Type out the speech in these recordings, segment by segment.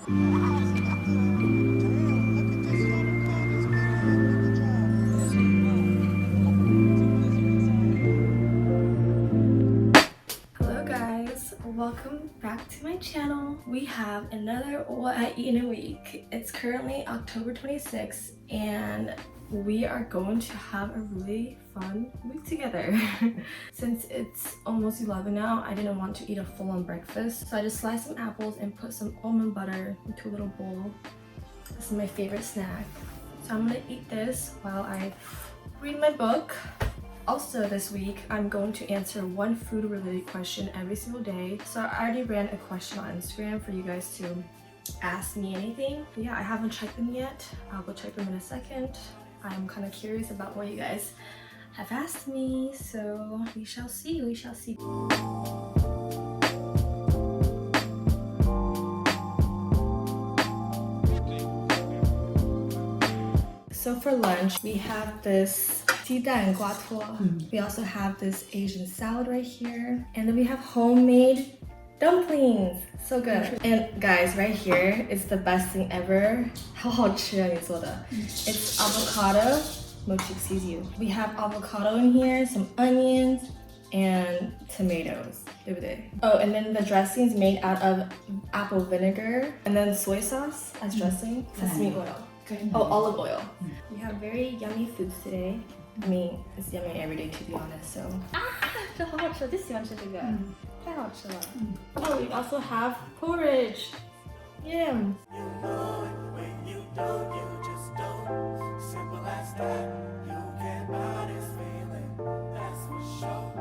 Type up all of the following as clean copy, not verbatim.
Hello guys, welcome back to my channel. We have another what I eat in a week. It's currently October 26th and we are going to have a really fun week together. Since it's almost 11 now, I didn't want to eat a full-on breakfast, so I just sliced some apples and put some almond butter into a little bowl. This is my favorite snack. So I'm gonna eat this while I read my book. Also this week, I'm going to answer one food-related question every single day. So I already ran a question on Instagram for you guys to ask me anything. But yeah, I haven't checked them yet. I'll go check them in a second. I'm kind of curious about what you guys have asked me, so we shall see, we shall see. So for lunch, we have this 鸡蛋瓜托. We also have this Asian salad right here. And then we have homemade dumplings. So good. And guys, right here is the best thing ever. 好好吃啊，你做的. It's avocado. Mochi, excuse you. We have avocado in here, some onions, and tomatoes. 对不对? Oh, and then the dressing is made out of apple vinegar. And then soy sauce as dressing. Sesame oil. Oh, olive oil. We have very yummy foods today. I mean, it's yummy every day to be honest, so. 这好好吃，就喜欢吃这个，太好吃了。Oh, we also have porridge. Yeah. You know it when you don't, you just don't. Simple as that. You can't buy this feeling, that's for sure.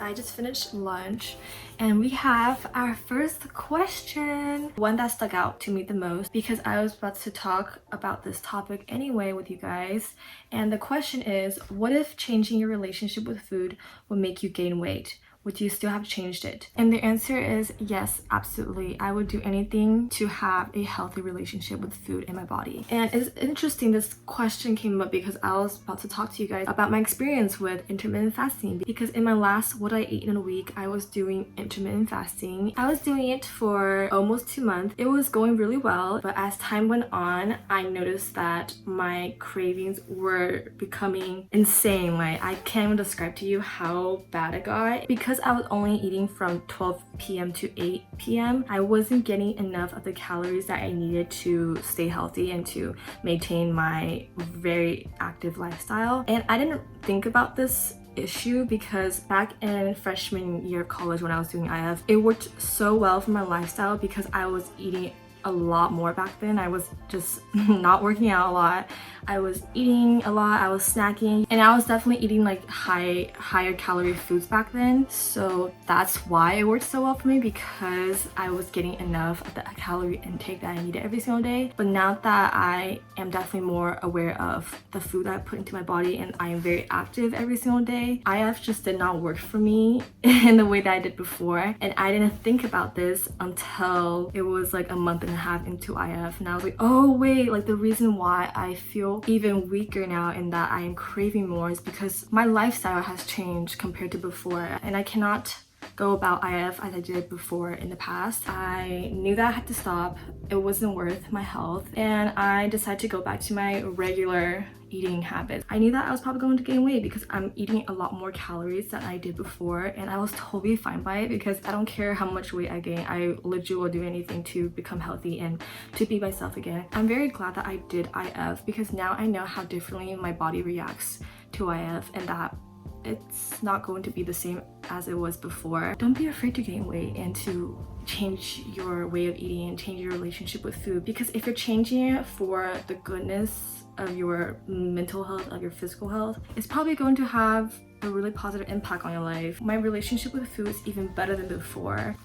I just finished lunch and we have our first question. One that stuck out to me the most because I was about to talk about this topic anyway with you guys. And the question is, what if changing your relationship with food would make you gain weight? Would you still have changed it? And the answer is yes, absolutely. I would do anything to have a healthy relationship with food in my body. And it's interesting this question came up because I was about to talk to you guys about my experience with intermittent fasting. Because in my last What I Ate in a Week, I was doing intermittent fasting. I was doing it for almost 2 months. It was going really well, but as time went on, I noticed that my cravings were becoming insane. Like, I can't even describe to you how bad it got. Because I was only eating from 12 p.m. to 8 p.m., I wasn't getting enough of the calories that I needed to stay healthy and to maintain my very active lifestyle. And I didn't think about this issue because back in freshman year of college when I was doing IF, it worked so well for my lifestyle because I was eating a lot more back then. I was just not working out a lot. I was eating a lot, I was snacking, and I was definitely eating like higher calorie foods back then. So that's why it worked so well for me, because I was getting enough of the calorie intake that I needed every single day. But now that I am definitely more aware of the food that I put into my body and I am very active every single day, IF just did not work for me in the way that I did before. And I didn't think about this until it was like a month and a half into IF, and I was like, oh wait, like the reason why I feel even weaker now and that I am craving more is because my lifestyle has changed compared to before, and I cannot go about IF as I did before in the past. I knew that I had to stop. It wasn't worth my health, and I decided to go back to my regular eating habits. I knew that I was probably going to gain weight because I'm eating a lot more calories than I did before, and I was totally fine by it because I don't care how much weight I gain. I legit will do anything to become healthy and to be myself again. I'm very glad that I did IF because now I know how differently my body reacts to IF and that it's not going to be the same as it was before. Don't be afraid to gain weight and to change your way of eating and change your relationship with food, because if you're changing it for the goodness of your mental health, of your physical health, it's probably going to have a really positive impact on your life. My relationship with food is even better than before.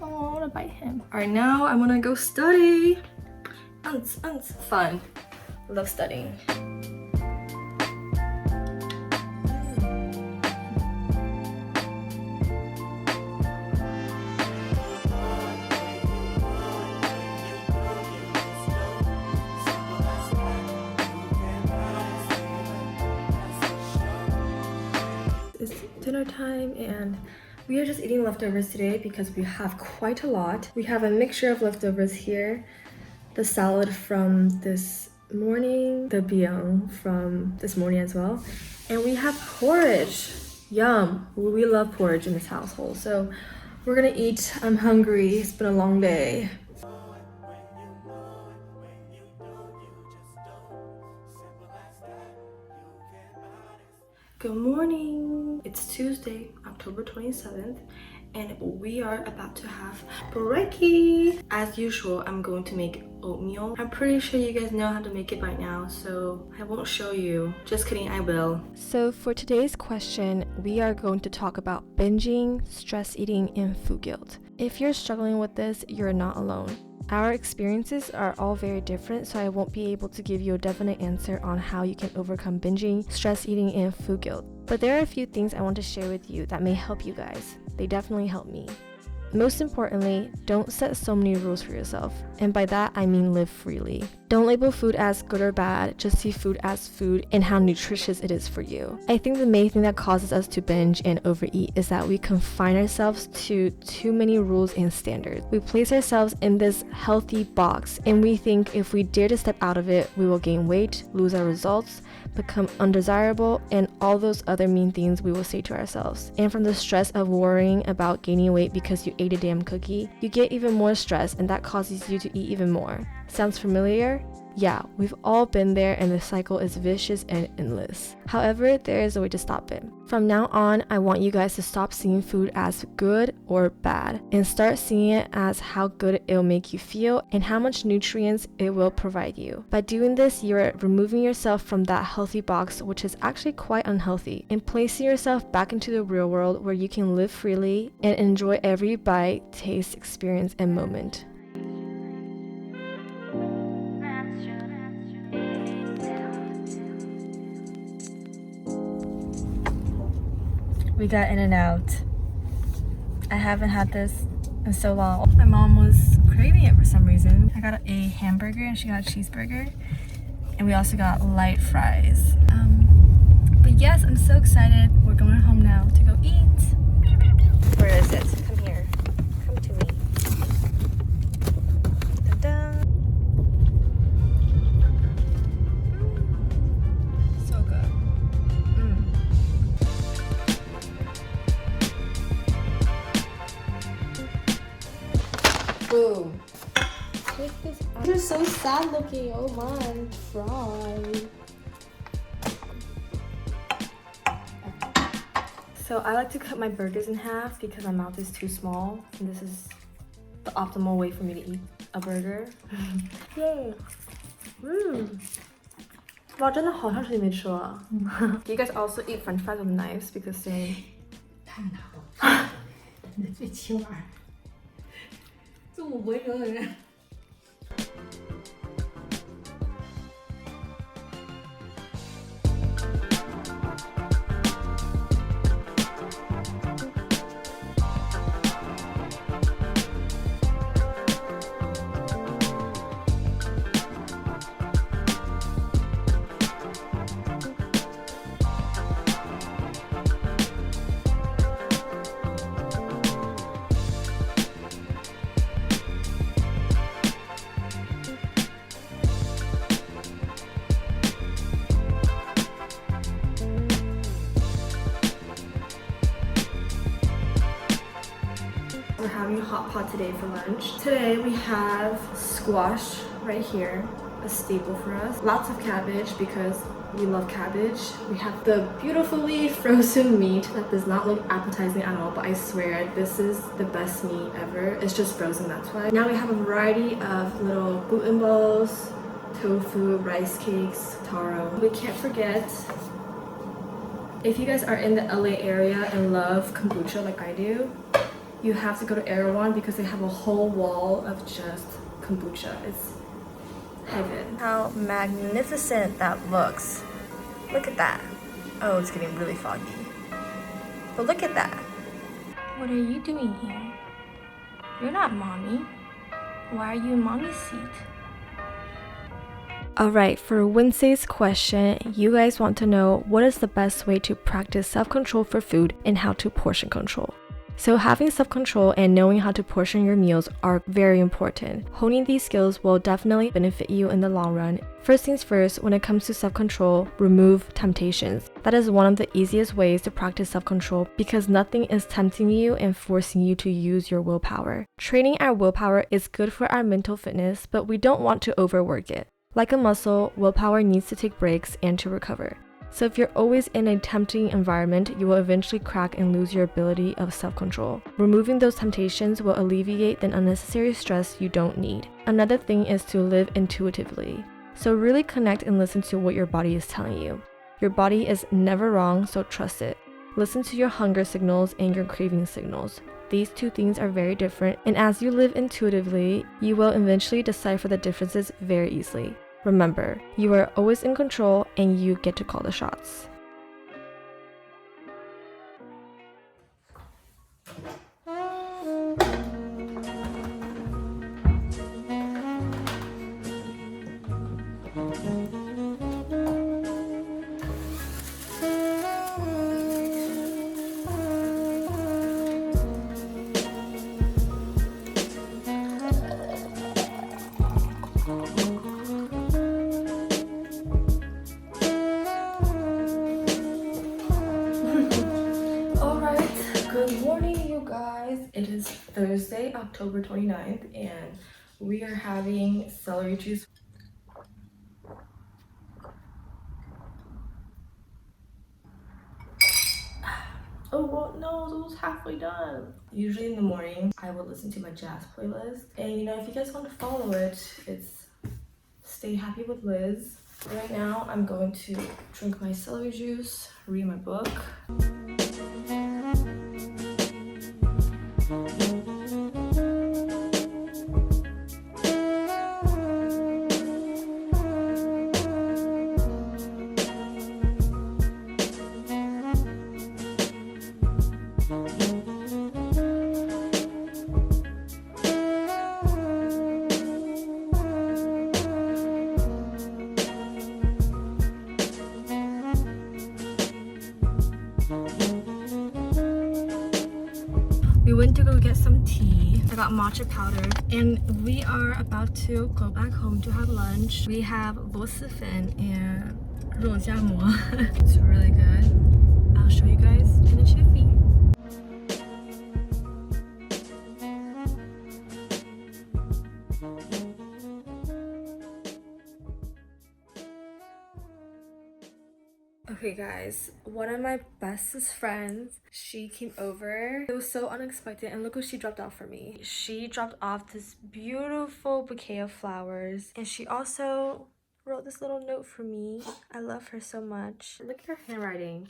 Oh, I wanna bite him. Alright, now I'm gonna go study. Fun. Love studying. It's dinner time and We are just eating leftovers today because we have quite a lot. We have a mixture of leftovers here, the salad from this morning, the bingeing from this morning as well, and we have porridge. Yum! We love porridge in this household, so we're gonna eat. I'm hungry. It's been a long day. Good morning. It's Tuesday, October 27th, and we are about to have brekkie. As usual, I'm going to make oatmeal. I'm pretty sure you guys know how to make it by now, so I won't show you. Just kidding, I will. So for today's question, we are going to talk about binging, stress eating, and food guilt. If you're struggling with this, you're not alone. Our experiences are all very different, so I won't be able to give you a definite answer on how you can overcome binging, stress eating, and food guilt. But there are a few things I want to share with you that may help you guys. They definitely help me. Most importantly, don't set so many rules for yourself, and by that I mean live freely. Don't label food as good or bad, just see food as food and how nutritious it is for you. I think the main thing that causes us to binge and overeat is that we confine ourselves to too many rules and standards. We place ourselves in this healthy box, and we think if we dare to step out of it, we will gain weight, lose our results, become undesirable, and all those other mean things we will say to ourselves. And from the stress of worrying about gaining weight because you ate a damn cookie, you get even more stress, and that causes you to eat even more. Sounds familiar? Yeah, we've all been there, and the cycle is vicious and endless. However, there is a way to stop it. From now on, I want you guys to stop seeing food as good or bad and start seeing it as how good it'll make you feel and how much nutrients it will provide you. By doing this, you're removing yourself from that healthy box, which is actually quite unhealthy, and placing yourself back into the real world where you can live freely and enjoy every bite, taste, experience, and moment. We got In-N-Out. I haven't had this in so long. My mom was craving it for some reason. I got a hamburger and she got a cheeseburger. And we also got light fries. But yes, I'm so excited. We're going home now to go eat. Where is it? Come here. Come to me. Dun-dun. So good. Boom. Take this out. You're so sad looking. Oh my. Fry. So I like to cut my burgers in half because my mouth is too small, and this is the optimal way for me to eat a burger. Yay. Wow, 真的好长时间没吃了。Do you guys also eat French fries with knives? Because they... 太难了，你的最起码中午不会有人。We're having hot pot today for lunch. Today we have squash right here, a staple for us. Lots of cabbage because we love cabbage. We have the beautifully frozen meat that does not look appetizing at all, but I swear this is the best meat ever. It's just frozen, that's why. Now we have a variety of little gluten balls, tofu, rice cakes, taro. We can't forget, if you guys are in the LA area and love kombucha like I do, you have to go to Erewhon because they have a whole wall of just kombucha. It's heaven. How magnificent that looks. Look at that. Oh, it's getting really foggy. But look at that. What are you doing here? You're not mommy. Why are you in mommy's seat? Alright, for Wednesday's question, you guys want to know what is the best way to practice self-control for food and how to portion control. So having self-control and knowing how to portion your meals are very important. Honing these skills will definitely benefit you in the long run. First things first, when it comes to self-control, remove temptations. That is one of the easiest ways to practice self-control because nothing is tempting you and forcing you to use your willpower. Training our willpower is good for our mental fitness, but we don't want to overwork it. Like a muscle, willpower needs to take breaks and to recover. So if you're always in a tempting environment, you will eventually crack and lose your ability of self-control. Removing those temptations will alleviate the unnecessary stress you don't need. Another thing is to live intuitively. So really connect and listen to what your body is telling you. Your body is never wrong, so trust it. Listen to your hunger signals and your craving signals. These two things are very different, and as you live intuitively, you will eventually decipher the differences very easily. Remember, you are always in control and you get to call the shots. Good morning, you guys. It is Thursday, October 29th, and we are having celery juice. Oh, well, no, it was halfway done. Usually in the morning, I will listen to my jazz playlist. And, if you guys want to follow it, it's Stay Happy with Liz. Right now, I'm going to drink my celery juice, read my book. We went to go get some tea. I got matcha powder and we are about to go back home to have lunch. We have 螺蛳粉 and 肉夹馍. It's really good. I'll show you guys in a jiffy. Okay guys, one of my bestest friends, she came over. It was so unexpected and look what she dropped off for me. She dropped off this beautiful bouquet of flowers and she also wrote this little note for me. I love her so much. Look at her handwriting.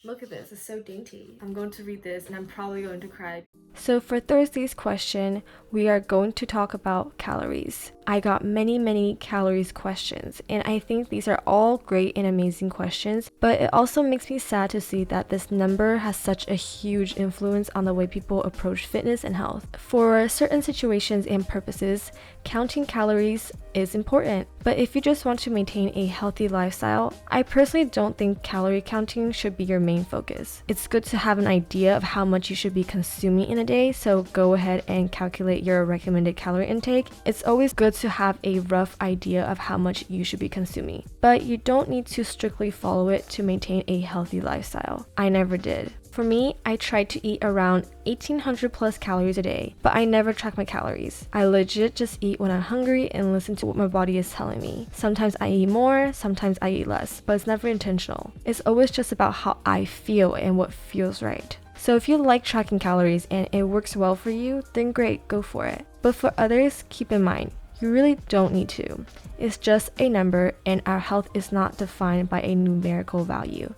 Look at this, it's so dainty. I'm going to read this and I'm probably going to cry. So for Thursday's question, we are going to talk about calories. I got many calories questions, and I think these are all great and amazing questions, but it also makes me sad to see that this number has such a huge influence on the way people approach fitness and health. For certain situations and purposes, counting calories is important, but if you just want to maintain a healthy lifestyle, I personally don't think calorie counting should be your main focus. It's good to have an idea of how much you should be consuming in a day, so go ahead and calculate your recommended calorie intake. It's always good to have a rough idea of how much you should be consuming, but you don't need to strictly follow it to maintain a healthy lifestyle. I never did. For me, I tried to eat around 1800 plus calories a day, but I never track my calories. I legit just eat when I'm hungry and listen to what my body is telling me. Sometimes I eat more, sometimes I eat less, but it's never intentional. It's always just about how I feel and what feels right. So if you like tracking calories and it works well for you, then great, go for it. But for others, keep in mind, you really don't need to. It's just a number and our health is not defined by a numerical value.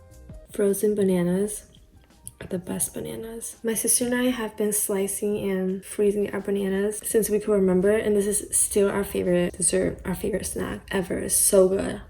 Frozen bananas are the best bananas. My sister and I have been slicing and freezing our bananas since we can remember, and this is still our favorite dessert, our favorite snack ever. It's so good.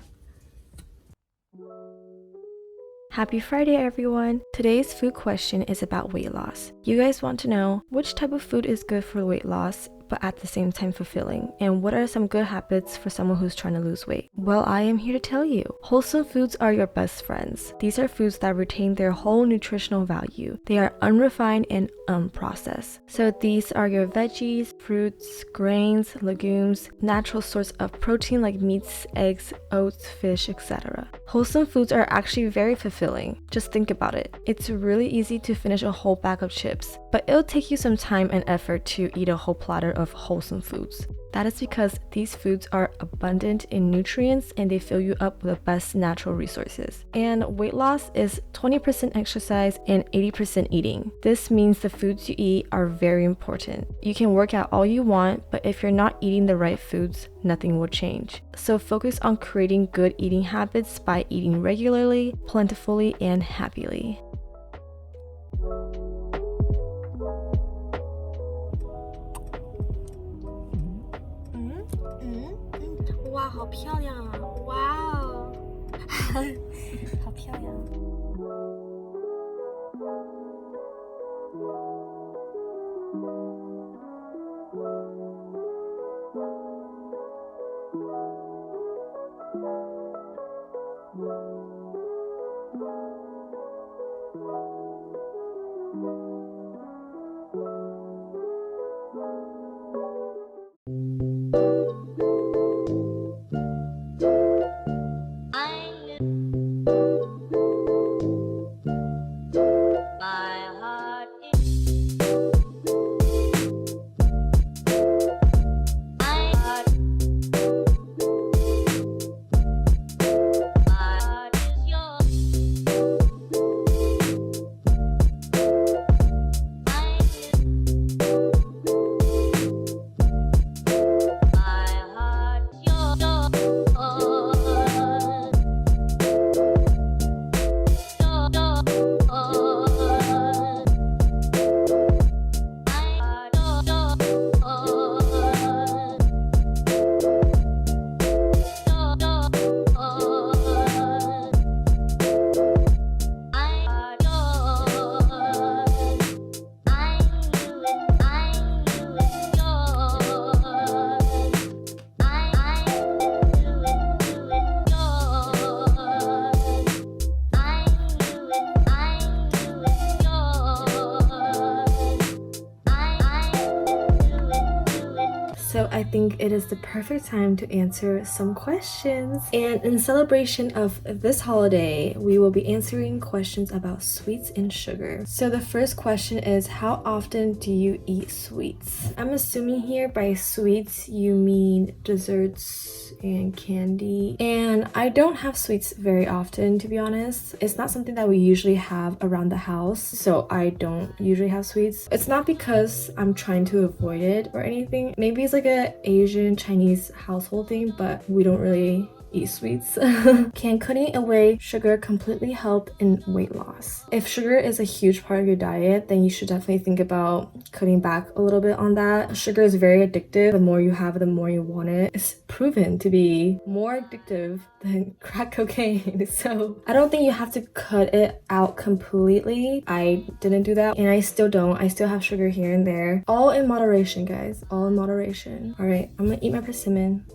Happy Friday, everyone! Today's food question is about weight loss. You guys want to know which type of food is good for weight loss but at the same time fulfilling, and what are some good habits for someone who's trying to lose weight? Well, I am here to tell you. Wholesome foods are your best friends. These are foods that retain their whole nutritional value. They are unrefined and unprocessed. So these are your veggies, fruits, grains, legumes, natural source of protein like meats, eggs, oats, fish, etc. Wholesome foods are actually very fulfilling. Just think about it. It's really easy to finish a whole bag of chips, but it'll take you some time and effort to eat a whole platter of wholesome foods. That is because these foods are abundant in nutrients and they fill you up with the best natural resources. And weight loss is 20% exercise and 80% eating. This means the foods you eat are very important. You can work out all you want, but if you're not eating the right foods, nothing will change. So focus on creating good eating habits by eating regularly, plentifully, and happily. 哇，好漂亮啊！哇哦，好漂亮。So I think it is the perfect time to answer some questions. And in celebration of this holiday, we will be answering questions about sweets and sugar. So the first question is, how often do you eat sweets? I'm assuming here by sweets you mean desserts and candy. And I don't have sweets very often, to be honest. It's not something that we usually have around the house, so I don't usually have sweets. It's not because I'm trying to avoid it or anything. Maybe it's like a Asian Chinese household thing, but we don't really eat sweets. Can cutting away sugar completely help in weight loss? If sugar is a huge part of your diet, then you should definitely think about cutting back a little bit on that. Sugar is very addictive. The more you have it, the more you want it. It's proven to be more addictive than crack cocaine. So I don't think you have to cut it out completely. I didn't do that, and I still don't. I still have sugar here and there. All in moderation, guys. All in moderation. All right, I'm gonna eat my persimmon,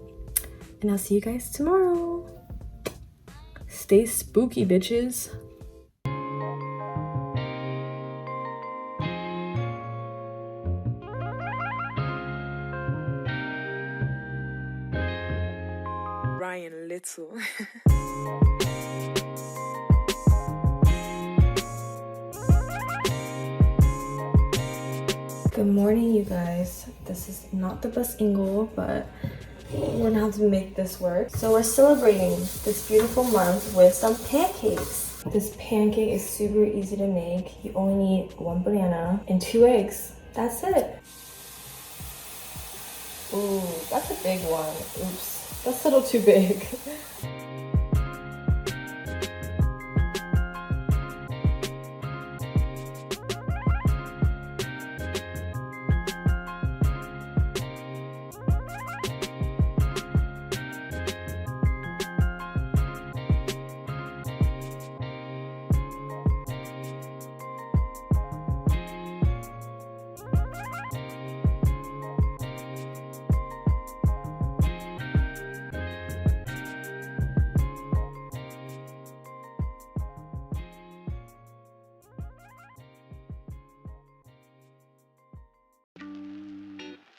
and I'll see you guys tomorrow. Stay spooky, bitches. Ryan Little. Good morning, you guys. This is not the best angle, but we're gonna have to make this work. So we're celebrating this beautiful month with some pancakes. This pancake is super easy to make. You only need 1 banana and 2 eggs. That's it. Ooh, that's a big one. Oops, that's a little too big.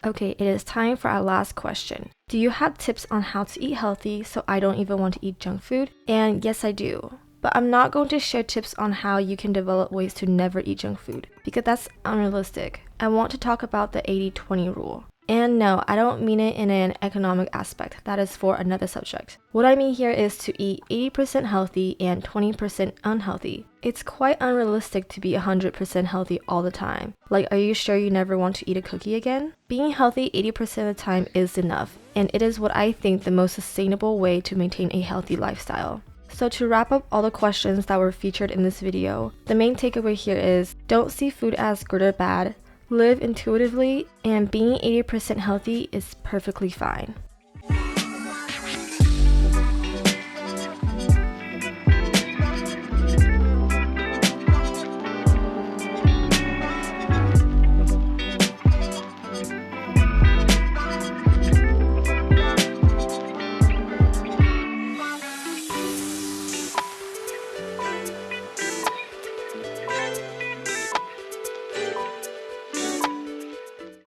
Okay, it is time for our last question. Do you have tips on how to eat healthy so I don't even want to eat junk food? And yes, I do. But I'm not going to share tips on how you can develop ways to never eat junk food, because that's unrealistic. I want to talk about the 80-20 rule. And no, I don't mean it in an economic aspect. That is for another subject. What I mean here is to eat 80% healthy and 20% unhealthy. It's quite unrealistic to be 100% healthy all the time. Like, are you sure you never want to eat a cookie again? Being healthy 80% of the time is enough, and it is what I think the most sustainable way to maintain a healthy lifestyle. So to wrap up all the questions that were featured in this video, the main takeaway here is don't see food as good or bad. Live intuitively, and being 80% healthy is perfectly fine.